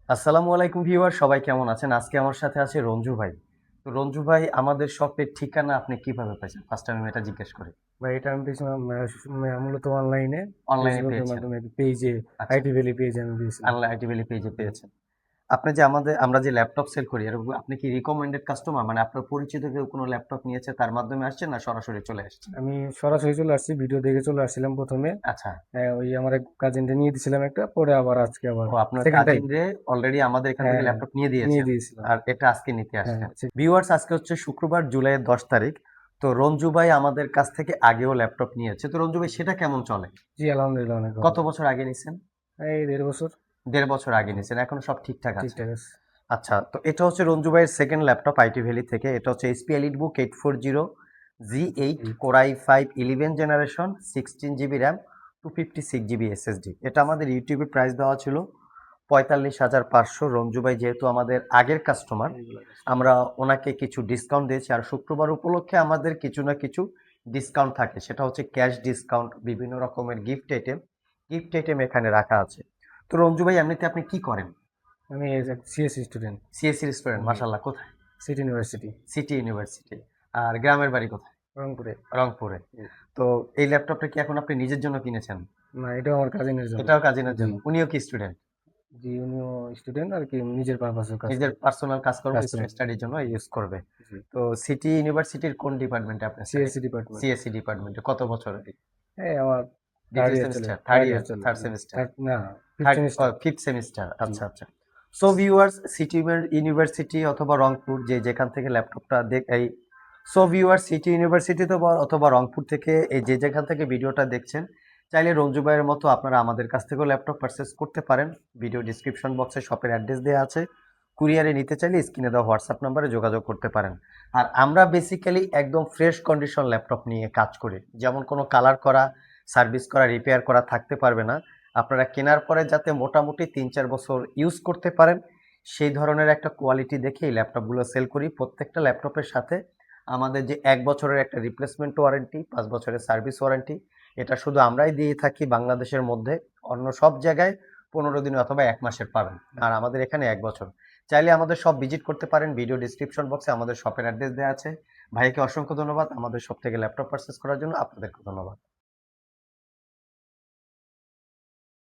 আসসালামু আলাইকুম ভিউয়ার, সবাই কেমন আছেন? আজকে আমার সাথে আছে রঞ্জু ভাই। তো রঞ্জু ভাই, আমাদের শপের ঠিকানা আপনি কিভাবে পাইছেন? ফার্স্ট আমি এটা জিজ্ঞেস করি। ভাই এটা আমি পেয়েছিলাম মূলত অনলাইনে অনলাইনে ফেসবুকের পেয়েছেন? মাধ্যমে পেজে, আচ্ছা, আইটি ভ্যালি পেজে আমি দিয়েছিলাম। আনলা আইটি ভ্যালি পেজে জি। পেয়েছেন। আপনি যে আমরা যে ল্যাপটপ সেল করি, এর আপনি কি রিকমেন্ডেড কাস্টমার? মানে আপনার পরিচিত কেউ কোনো ল্যাপটপ নিয়েছে তার মাধ্যমে আসছেন না সরাসরি চলে আসছেন? আমি সরাসরি চলে আসছি, ভিডিও দেখে চলে আসছিলাম প্রথমে। আচ্ছা। ওই আমার এক কাজিনকে নিয়ে দিয়েছিলাম একটা, পরে আবার আজকে আবার ও, আপনার সেকেন্ড টাইম। কাজিন রে অলরেডি আমাদের এখান হ্যাঁ থেকে হ্যাঁ, ল্যাপটপ নিয়ে নিয়ে দিয়েছেন। দিয়েছিলাম। আর এটা আজকে নিতে হ্যাঁ আসছেন। ভিউয়ার্স, আজকে হচ্ছে শুক্রবার, জুলাইয়ের 10 তারিখ। তো রঞ্জু ভাই আমাদের কাছ থেকে আগেও ল্যাপটপ নিয়েছে। তো রঞ্জু ভাই, সেটা কেমন চলে? জি আলহামদুলিল্লাহ অনেক ভালো। কত বছর আগে নিছেন? এই 1.5 বছর। 1.5 বছর আগে নিছেন, এখনো সব ঠিকঠাক আছে? ঠিকঠাক আছে। আচ্ছা, তো এটা হচ্ছে রঞ্জু ভাইয়ের সেকেন্ড ল্যাপটপ আইটি ভ্যালি থেকে। এটা হচ্ছে HP EliteBook 840 G8 G core i5 11 generation, 16 GB RAM, 256 GB SSD। এটা আমাদের ইউটিউবে প্রাইস দেওয়া ছিল 45,500। রঞ্জু ভাই যেহেতু আমাদের আগের কাস্টমার, এইগুলা আছে। আমরা ওনাকে কিছু ডিসকাউন্ট দিয়েছি। আর শুক্রবার উপলক্ষে আমাদের কিছু না কিছু ডিসকাউন্ট থাকে, সেটা হচ্ছে ক্যাশ ডিসকাউন্ট, বিভিন্ন রকমের গিফট আইটেম এখানে রাখা আছে। তো রঞ্জু ভাই, এমনিতে আপনি কি করেন? আমি সিএসসি স্টুডেন্ট। সিএসসি স্টুডেন্ট, জি, মাশাল্লাহ। কোথায়? City university, city university. আর গ্রামের বাড়ি কোথায়? রংপুরে। রংপুরে। জি। তো এই ল্যাপটপটা কি এখন আপনি নিজের জন্য কিনেছেন? না, এটাও আমার কাজিনের জন্য। এটাও কাজিনের জি। জন্য? উনিও কি স্টুডেন্ট? জি, উনিও স্টুডেন্ট আর কি, নিজের পারপাসেও কাজ নিজের করে। পার্সোনাল কাজকর্ম, কাস্টমার। স্টাডির জন্য ইউজ করবে। জি। তো সিটি ইউনিভার্সিটির কোন ডিপার্টমেন্টে আপনি স্টাডি? CSC department. সিএসসি ডিপার্টমেন্টে। কত বছর? এই আমার থার্ড দ্বিতীয় ইয়ার চলে, semester, third third year, year চলে। থার্ড জি। সেমিস্টার, থার্ড না, fifth third, semester. Fifth semester. জি। আচ্ছা আচ্ছা। সো ভিউয়ার্স, সিটি ইউনিভার্সিটি অথবা রংপুর, যে যেখান থেকে ল্যাপটপটা এই সো ভিউয়ার্স, সিটি ইউনিভার্সিটি অথবা রংপুর থেকে এই যে যেখান থেকে ভিডিওটা দেখছেন, চাইলে রঞ্জু ভাইয়ের মতো আপনারা আমাদের কাছ থেকেও ল্যাপটপ পারচেস করতে পারেন। ভিডিও ডিসক্রিপশন বক্সে শপের অ্যাড্রেস দেওয়া আছে। কুরিয়ারে নিতে চাইলে স্ক্রিনে দেওয়া হোয়াটসঅ্যাপ নাম্বারে যোগাযোগ করতে পারেন। আর আমরা বেসিক্যালি একদম ফ্রেশ কন্ডিশন ল্যাপটপ নিয়ে কাজ করি। যেমন কোনো কালার করা, সার্ভিস করা, রিপেয়ার করা থাকতে পারবে না। আপনারা কেনার পরে যাতে মোটামুটি 3-4 বছর ইউজ করতে পারেন, সেই ধরনের একটা কোয়ালিটি দেখেই ল্যাপটপগুলো সেল করি। প্রত্যেকটা ল্যাপটপের সাথে আমাদের যে 1 বছরের একটা রিপ্লেসমেন্ট ওয়ারেন্টি, 5 বছরের সার্ভিস ওয়ারেন্টি, এটা শুধু আমরাই দিয়ে থাকি বাংলাদেশের মধ্যে। অন্য সব জায়গায় 15 দিন অথবা 1 মাসের পাবেন, আর আমাদের এখানে 1 বছর। চাইলে আমাদের সব ভিজিট করতে পারেন। ভিডিও ডিসক্রিপশন বক্সে আমাদের শপের অ্যাড্রেস দেওয়া আছে। ভাইকে অসংখ্য ধন্যবাদ আমাদের শপ থেকে ল্যাপটপ পারচেস করার জন্য। আপনাদেরকে ধন্যবাদ।